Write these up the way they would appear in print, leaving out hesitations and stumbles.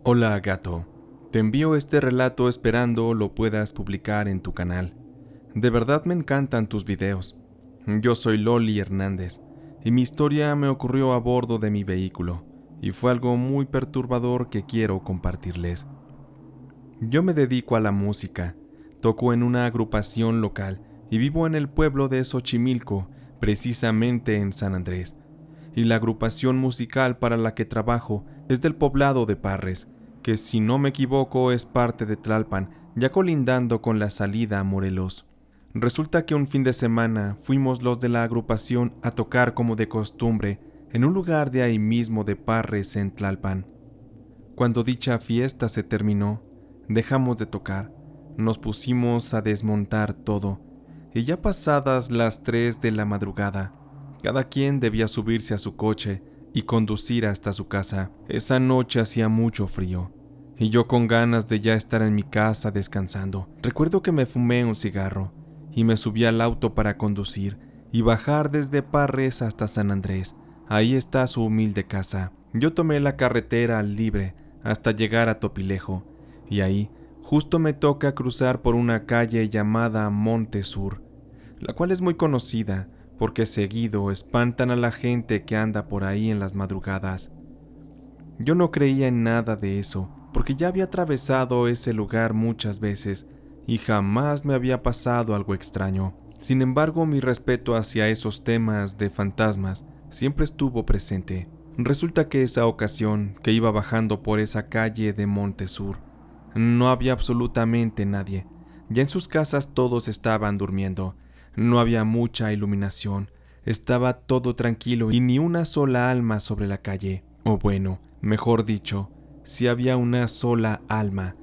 Hola gato, te envío este relato esperando lo puedas publicar en tu canal. De verdad me encantan tus videos. Yo soy Loli Hernández y mi historia me ocurrió a bordo de mi vehículo y fue algo muy perturbador que quiero compartirles. Yo me dedico a la música, toco en una agrupación local y vivo en el pueblo de Xochimilco, precisamente en San Andrés. Y la agrupación musical para la que trabajo es del poblado de Parres, que si no me equivoco es parte de Tlalpan, ya colindando con la salida a Morelos. Resulta que un fin de semana fuimos los de la agrupación a tocar como de costumbre en un lugar de ahí mismo de Parres en Tlalpan. Cuando dicha fiesta se terminó, dejamos de tocar, nos pusimos a desmontar todo, y ya pasadas las 3 de la madrugada, cada quien debía subirse a su coche y conducir hasta su casa. Esa noche hacía mucho frío, y yo con ganas de ya estar en mi casa descansando. Recuerdo que me fumé un cigarro, y me subí al auto para conducir y bajar desde Parres hasta San Andrés. Ahí está su humilde casa. Yo tomé la carretera libre hasta llegar a Topilejo, y ahí justo me toca cruzar por una calle llamada Monte Sur, la cual es muy conocida porque seguido espantan a la gente que anda por ahí en las madrugadas. Yo no creía en nada de eso, porque ya había atravesado ese lugar muchas veces y jamás me había pasado algo extraño. Sin embargo, mi respeto hacia esos temas de fantasmas siempre estuvo presente. Resulta que esa ocasión que iba bajando por esa calle de Montesur, no había absolutamente nadie. Ya en sus casas todos estaban durmiendo. No había mucha iluminación. Estaba todo tranquilo y ni una sola alma sobre la calle. O bueno, mejor dicho, sí había una sola alma,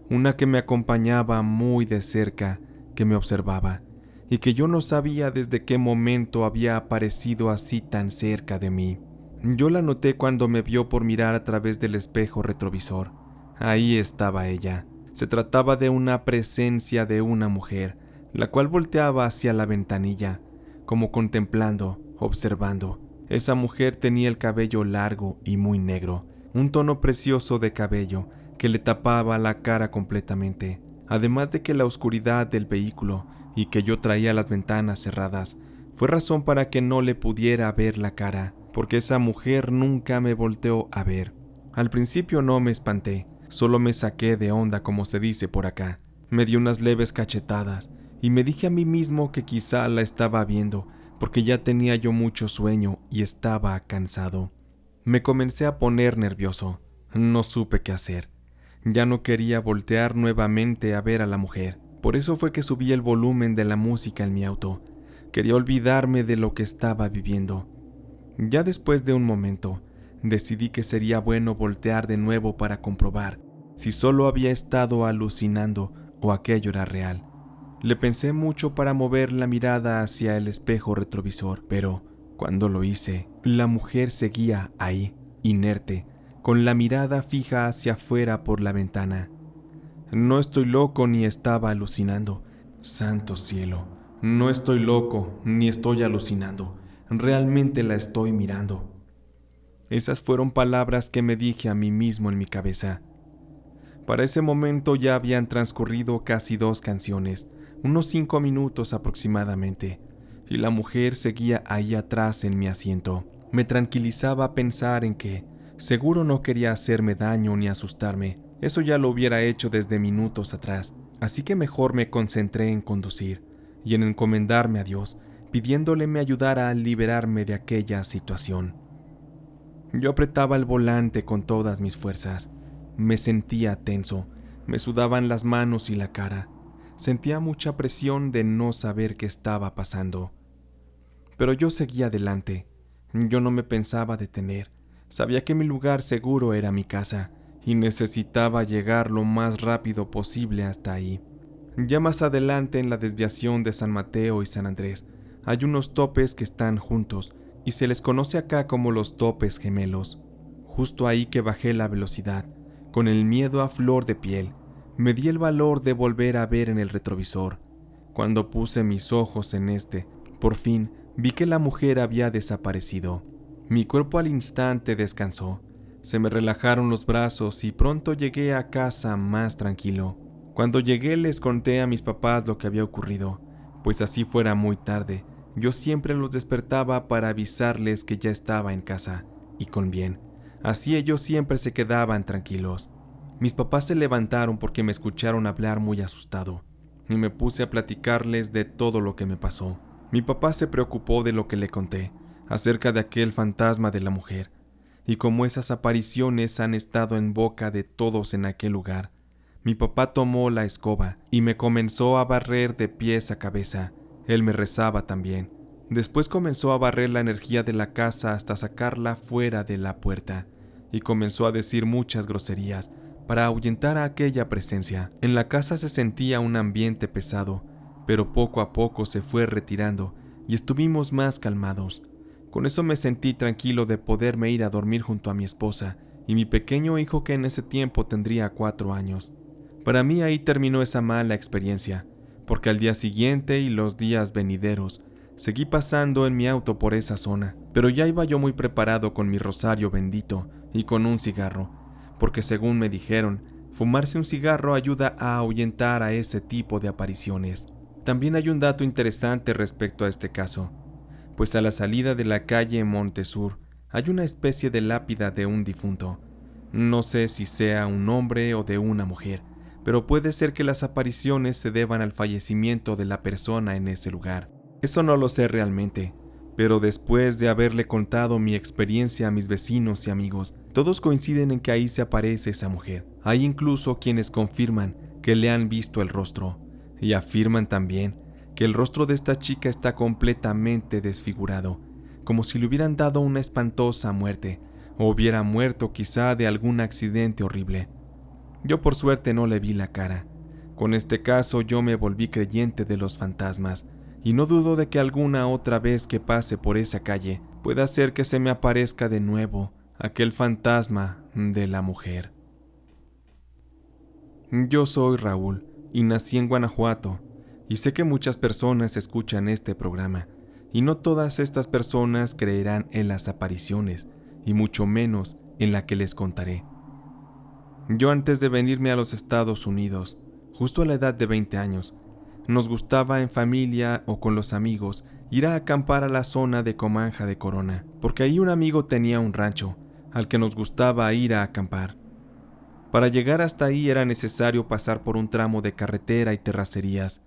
una que me acompañaba muy de cerca, que me observaba, y que yo no sabía desde qué momento había aparecido así tan cerca de mí. Yo la noté cuando me vio por mirar a través del espejo retrovisor. Ahí estaba ella. Se trataba de una presencia de una mujer, la cual volteaba hacia la ventanilla, como contemplando, observando. Esa mujer tenía el cabello largo y muy negro, un tono precioso de cabello que le tapaba la cara completamente, además de que la oscuridad del vehículo y que yo traía las ventanas cerradas fue razón para que no le pudiera ver la cara, porque esa mujer nunca me volteó a ver. Al principio no me espanté, solo me saqué de onda, como se dice por acá. Me di unas leves cachetadas y me dije a mí mismo que quizá la estaba viendo, porque ya tenía yo mucho sueño y estaba cansado. Me comencé a poner nervioso. No supe qué hacer. Ya no quería voltear nuevamente a ver a la mujer. Por eso fue que subí el volumen de la música en mi auto. Quería olvidarme de lo que estaba viviendo. Ya después de un momento, decidí que sería bueno voltear de nuevo para comprobar si solo había estado alucinando o aquello era real. Le pensé mucho para mover la mirada hacia el espejo retrovisor, pero cuando lo hice, la mujer seguía ahí, inerte, con la mirada fija hacia afuera por la ventana. No estoy loco ni estaba alucinando. Santo cielo, no estoy loco ni estoy alucinando. Realmente la estoy mirando. Esas fueron palabras que me dije a mí mismo en mi cabeza. Para ese momento ya habían transcurrido casi 2 canciones, unos 5 minutos aproximadamente, y la mujer seguía ahí atrás en mi asiento. Me tranquilizaba pensar en que seguro no quería hacerme daño ni asustarme. Eso ya lo hubiera hecho desde minutos atrás, así que mejor me concentré en conducir y en encomendarme a Dios, pidiéndole me ayudara a liberarme de aquella situación. Yo apretaba el volante con todas mis fuerzas. Me sentía tenso, me sudaban las manos y la cara. Sentía mucha presión de no saber qué estaba pasando. Pero yo seguía adelante. Yo no me pensaba detener. Sabía que mi lugar seguro era mi casa y necesitaba llegar lo más rápido posible hasta ahí. Ya más adelante, en la desviación de San Mateo y San Andrés, hay unos topes que están juntos y se les conoce acá como los topes gemelos. Justo ahí que bajé la velocidad, con el miedo a flor de piel, me di el valor de volver a ver en el retrovisor. Cuando puse mis ojos en este, por fin vi que la mujer había desaparecido. Mi cuerpo al instante descansó. Se me relajaron los brazos y pronto llegué a casa más tranquilo. Cuando llegué les conté a mis papás lo que había ocurrido, pues así fuera muy tarde, yo siempre los despertaba para avisarles que ya estaba en casa, y con bien. Así ellos siempre se quedaban tranquilos. Mis papás se levantaron porque me escucharon hablar muy asustado, y me puse a platicarles de todo lo que me pasó. Mi papá se preocupó de lo que le conté, acerca de aquel fantasma de la mujer, y como esas apariciones han estado en boca de todos en aquel lugar. Mi papá tomó la escoba y me comenzó a barrer de pies a cabeza. Él me rezaba también. Después comenzó a barrer la energía de la casa hasta sacarla fuera de la puerta, y comenzó a decir muchas groserías para ahuyentar a aquella presencia. En la casa se sentía un ambiente pesado, pero poco a poco se fue retirando y estuvimos más calmados. Con eso me sentí tranquilo de poderme ir a dormir junto a mi esposa y mi pequeño hijo, que en ese tiempo tendría 4 años. Para mí ahí terminó esa mala experiencia, porque al día siguiente y los días venideros seguí pasando en mi auto por esa zona, pero ya iba yo muy preparado con mi rosario bendito y con un cigarro, porque según me dijeron, fumarse un cigarro ayuda a ahuyentar a ese tipo de apariciones. También hay un dato interesante respecto a este caso, pues a la salida de la calle Montesur hay una especie de lápida de un difunto. No sé si sea un hombre o de una mujer, pero puede ser que las apariciones se deban al fallecimiento de la persona en ese lugar. Eso no lo sé realmente, pero después de haberle contado mi experiencia a mis vecinos y amigos, todos coinciden en que ahí se aparece esa mujer. Hay incluso quienes confirman que le han visto el rostro, y afirman también que el rostro de esta chica está completamente desfigurado, como si le hubieran dado una espantosa muerte, o hubiera muerto quizá de algún accidente horrible. Yo por suerte no le vi la cara. Con este caso yo me volví creyente de los fantasmas, y no dudo de que alguna otra vez que pase por esa calle pueda ser que se me aparezca de nuevo aquel fantasma de la mujer. Yo soy Raúl y nací en Guanajuato, y sé que muchas personas escuchan este programa, y no todas estas personas creerán en las apariciones, y mucho menos en la que les contaré. Yo, antes de venirme a los Estados Unidos, justo a la edad de 20 años, nos gustaba en familia o con los amigos ir a acampar a la zona de Comanja de Corona, porque ahí un amigo tenía un rancho al que nos gustaba ir a acampar. Para llegar hasta ahí era necesario pasar por un tramo de carretera y terracerías,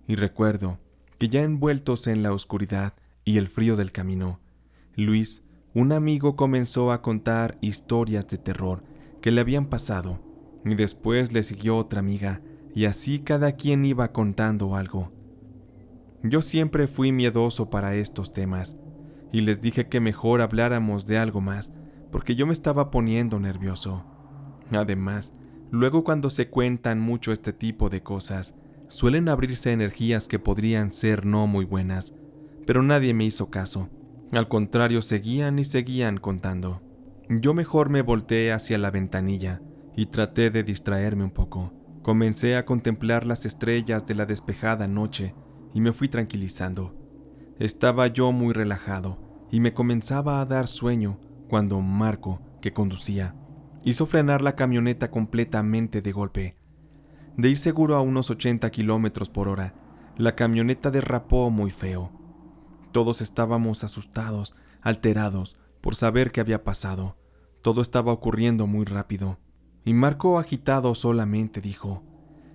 y recuerdo que ya envueltos en la oscuridad y el frío del camino, Luis, un amigo, comenzó a contar historias de terror que le habían pasado, y después le siguió otra amiga, y así cada quien iba contando algo. Yo siempre fui miedoso para estos temas, y les dije que mejor habláramos de algo más, porque yo me estaba poniendo nervioso. Además, luego cuando se cuentan mucho este tipo de cosas, suelen abrirse energías que podrían ser no muy buenas, pero nadie me hizo caso. Al contrario, seguían y seguían contando. Yo mejor me volteé hacia la ventanilla y traté de distraerme un poco. Comencé a contemplar las estrellas de la despejada noche y me fui tranquilizando. Estaba yo muy relajado y me comenzaba a dar sueño cuando Marco, que conducía, hizo frenar la camioneta completamente de golpe. De ir seguro a unos 80 kilómetros por hora, la camioneta derrapó muy feo. Todos estábamos asustados, alterados, por saber qué había pasado. Todo estaba ocurriendo muy rápido. Y Marco, agitado, solamente dijo: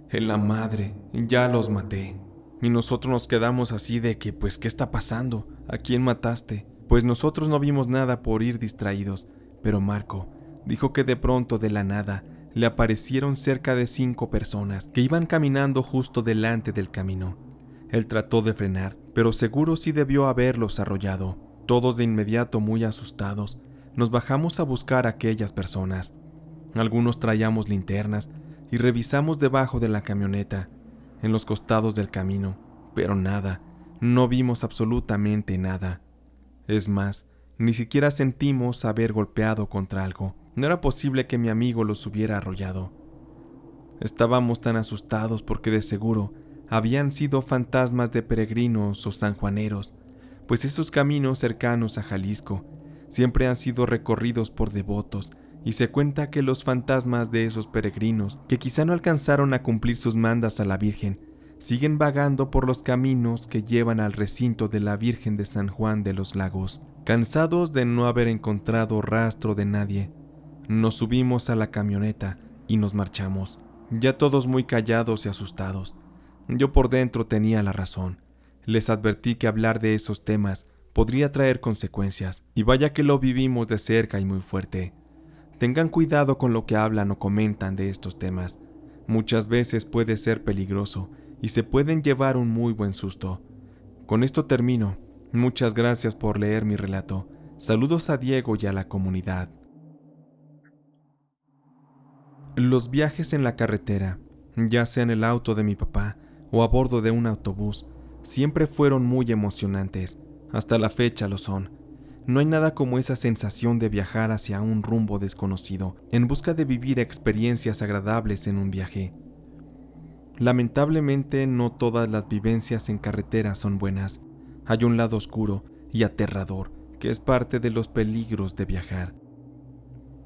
«En la madre, ya los maté». Y nosotros nos quedamos así de que, pues, ¿qué está pasando? ¿A quién mataste? Pues nosotros no vimos nada por ir distraídos, pero Marco dijo que de pronto, de la nada, le aparecieron cerca de 5 personas que iban caminando justo delante del camino. Él trató de frenar, pero seguro sí debió haberlos arrollado. Todos de inmediato, muy asustados, nos bajamos a buscar a aquellas personas. Algunos traíamos linternas y revisamos debajo de la camioneta, en los costados del camino, pero nada, no vimos absolutamente nada. Es más, ni siquiera sentimos haber golpeado contra algo. No era posible que mi amigo los hubiera arrollado. Estábamos tan asustados porque de seguro habían sido fantasmas de peregrinos o sanjuaneros, pues esos caminos cercanos a Jalisco siempre han sido recorridos por devotos y se cuenta que los fantasmas de esos peregrinos, que quizá no alcanzaron a cumplir sus mandas a la Virgen, siguen vagando por los caminos que llevan al recinto de la Virgen de San Juan de los Lagos. Cansados de no haber encontrado rastro de nadie, nos subimos a la camioneta y nos marchamos, ya todos muy callados y asustados. Yo por dentro tenía la razón. Les advertí que hablar de esos temas podría traer consecuencias, y vaya que lo vivimos de cerca y muy fuerte. Tengan cuidado con lo que hablan o comentan de estos temas. Muchas veces puede ser peligroso y se pueden llevar un muy buen susto. Con esto termino. Muchas gracias por leer mi relato. Saludos a Diego y a la comunidad. Los viajes en la carretera, ya sea en el auto de mi papá o a bordo de un autobús, siempre fueron muy emocionantes. Hasta la fecha lo son. No hay nada como esa sensación de viajar hacia un rumbo desconocido, en busca de vivir experiencias agradables en un viaje. Lamentablemente, no todas las vivencias en carretera son buenas. Hay un lado oscuro y aterrador, que es parte de los peligros de viajar.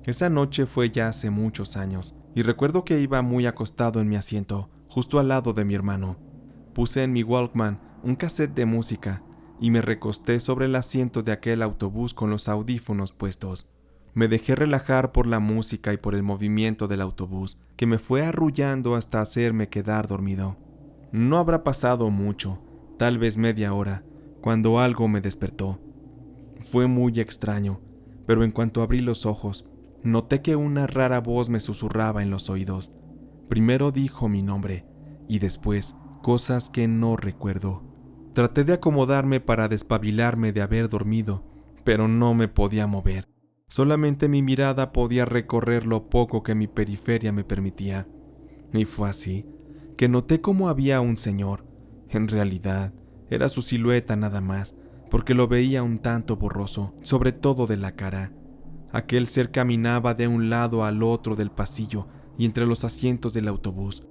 Esa noche fue ya hace muchos años, y recuerdo que iba muy acostado en mi asiento, justo al lado de mi hermano. Puse en mi Walkman un cassette de música, y me recosté sobre el asiento de aquel autobús con los audífonos puestos. Me dejé relajar por la música y por el movimiento del autobús, que me fue arrullando hasta hacerme quedar dormido. No habrá pasado mucho, tal vez media hora, cuando algo me despertó. Fue muy extraño, pero en cuanto abrí los ojos, noté que una rara voz me susurraba en los oídos. Primero dijo mi nombre, y después cosas que no recuerdo. Traté de acomodarme para despabilarme de haber dormido, pero no me podía mover. Solamente mi mirada podía recorrer lo poco que mi periferia me permitía. Y fue así que noté cómo había un señor. En realidad, era su silueta nada más, porque lo veía un tanto borroso, sobre todo de la cara. Aquel ser caminaba de un lado al otro del pasillo y entre los asientos del autobús.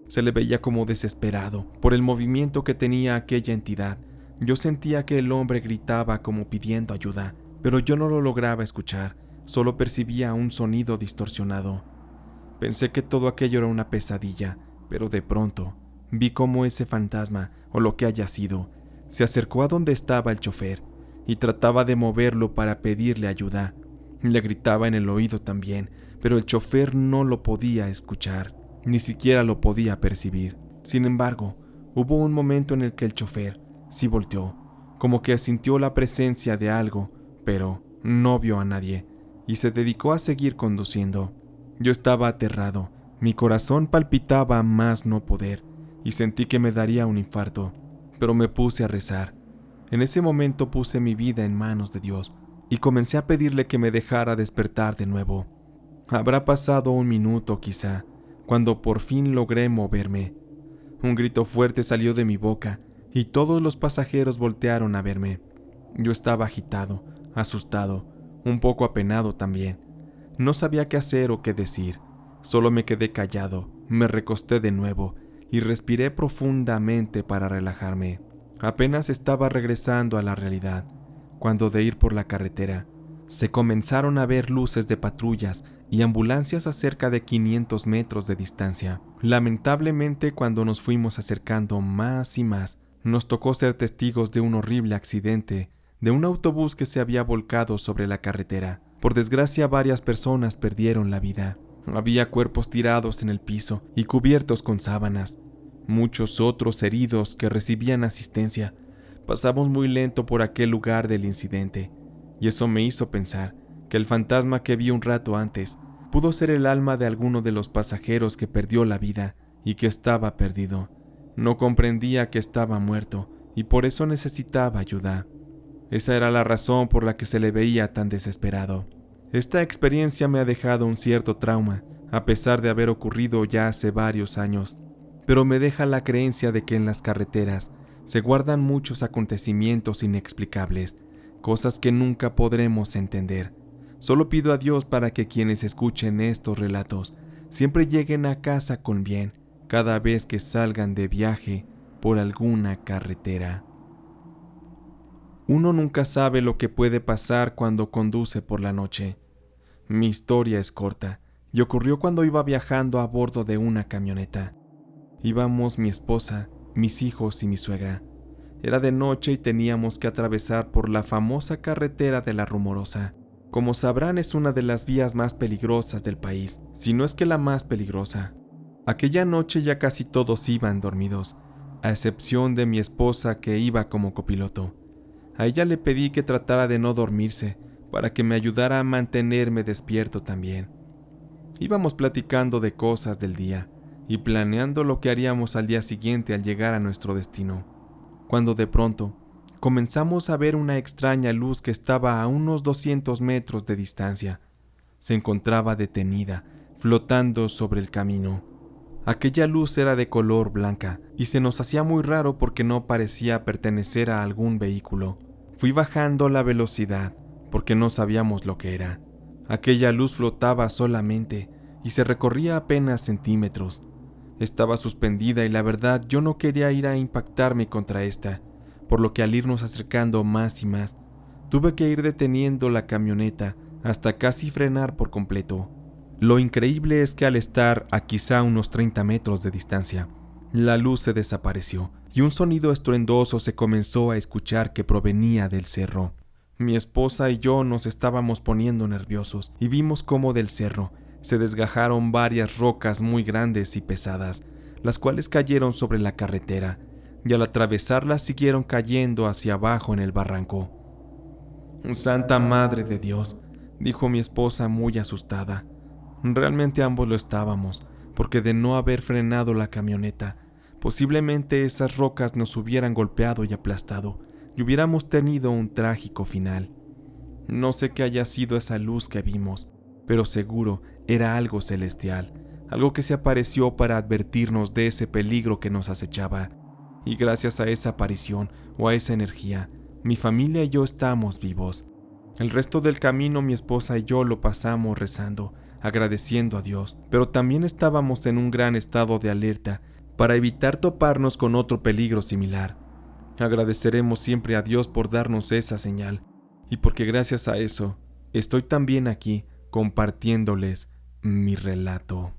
Se le veía como desesperado por el movimiento que tenía aquella entidad. Yo sentía que el hombre gritaba como pidiendo ayuda, pero yo no lo lograba escuchar, solo percibía un sonido distorsionado. Pensé que todo aquello era una pesadilla, pero de pronto vi cómo ese fantasma, o lo que haya sido, se acercó a donde estaba el chofer y trataba de moverlo para pedirle ayuda. Le gritaba en el oído también, pero el chofer no lo podía escuchar, ni siquiera lo podía percibir. Sin embargo, hubo un momento en el que el chofer sí volteó, como que sintió la presencia de algo, pero no vio a nadie, y se dedicó a seguir conduciendo. Yo estaba aterrado, mi corazón palpitaba a más no poder, y sentí que me daría un infarto, pero me puse a rezar. En ese momento puse mi vida en manos de Dios, y comencé a pedirle que me dejara despertar de nuevo. Habrá pasado un minuto quizá, cuando por fin logré moverme. Un grito fuerte salió de mi boca, y todos los pasajeros voltearon a verme. Yo estaba agitado, asustado, un poco apenado también. No sabía qué hacer o qué decir. Solo me quedé callado, me recosté de nuevo y respiré profundamente para relajarme. Apenas estaba regresando a la realidad, cuando de ir por la carretera, se comenzaron a ver luces de patrullas y ambulancias a cerca de 500 metros de distancia. Lamentablemente, cuando nos fuimos acercando más y más, nos tocó ser testigos de un horrible accidente de un autobús que se había volcado sobre la carretera. Por desgracia, varias personas perdieron la vida. Había cuerpos tirados en el piso y cubiertos con sábanas. Muchos otros heridos que recibían asistencia. Pasamos muy lento por aquel lugar del incidente, y eso me hizo pensar que el fantasma que vi un rato antes pudo ser el alma de alguno de los pasajeros que perdió la vida y que estaba perdido. No comprendía que estaba muerto y por eso necesitaba ayuda. Esa era la razón por la que se le veía tan desesperado. Esta experiencia me ha dejado un cierto trauma, a pesar de haber ocurrido ya hace varios años, pero me deja la creencia de que en las carreteras se guardan muchos acontecimientos inexplicables, cosas que nunca podremos entender. Solo pido a Dios para que quienes escuchen estos relatos siempre lleguen a casa con bien cada vez que salgan de viaje por alguna carretera. Uno nunca sabe lo que puede pasar cuando conduce por la noche. Mi historia es corta y ocurrió cuando iba viajando a bordo de una camioneta. Íbamos mi esposa, mis hijos y mi suegra. Era de noche y teníamos que atravesar por la famosa carretera de La Rumorosa. Como sabrán, es una de las vías más peligrosas del país, si no es que la más peligrosa. Aquella noche ya casi todos iban dormidos, a excepción de mi esposa que iba como copiloto. A ella le pedí que tratara de no dormirse, para que me ayudara a mantenerme despierto también. Íbamos platicando de cosas del día y planeando lo que haríamos al día siguiente al llegar a nuestro destino, cuando de pronto comenzamos a ver una extraña luz que estaba a unos 200 metros de distancia. Se encontraba detenida, flotando sobre el camino. Aquella luz era de color blanca y se nos hacía muy raro porque no parecía pertenecer a algún vehículo. Fui bajando la velocidad porque no sabíamos lo que era. Aquella luz flotaba solamente y se recorría apenas centímetros. Estaba suspendida y la verdad yo no quería ir a impactarme contra esta, por lo que al irnos acercando más y más, tuve que ir deteniendo la camioneta hasta casi frenar por completo. Lo increíble es que al estar a quizá unos 30 metros de distancia, la luz se desapareció y un sonido estruendoso se comenzó a escuchar que provenía del cerro. Mi esposa y yo nos estábamos poniendo nerviosos y vimos cómo del cerro se desgajaron varias rocas muy grandes y pesadas, las cuales cayeron sobre la carretera y al atravesarlas siguieron cayendo hacia abajo en el barranco. «Santa Madre de Dios», dijo mi esposa muy asustada. Realmente ambos lo estábamos, porque de no haber frenado la camioneta, posiblemente esas rocas nos hubieran golpeado y aplastado, y hubiéramos tenido un trágico final. No sé qué haya sido esa luz que vimos, pero seguro era algo celestial, algo que se apareció para advertirnos de ese peligro que nos acechaba. Y gracias a esa aparición o a esa energía, mi familia y yo estamos vivos. El resto del camino mi esposa y yo lo pasamos rezando, agradeciendo a Dios, pero también estábamos en un gran estado de alerta para evitar toparnos con otro peligro similar. Agradeceremos siempre a Dios por darnos esa señal, y porque gracias a eso estoy también aquí compartiéndoles mi relato.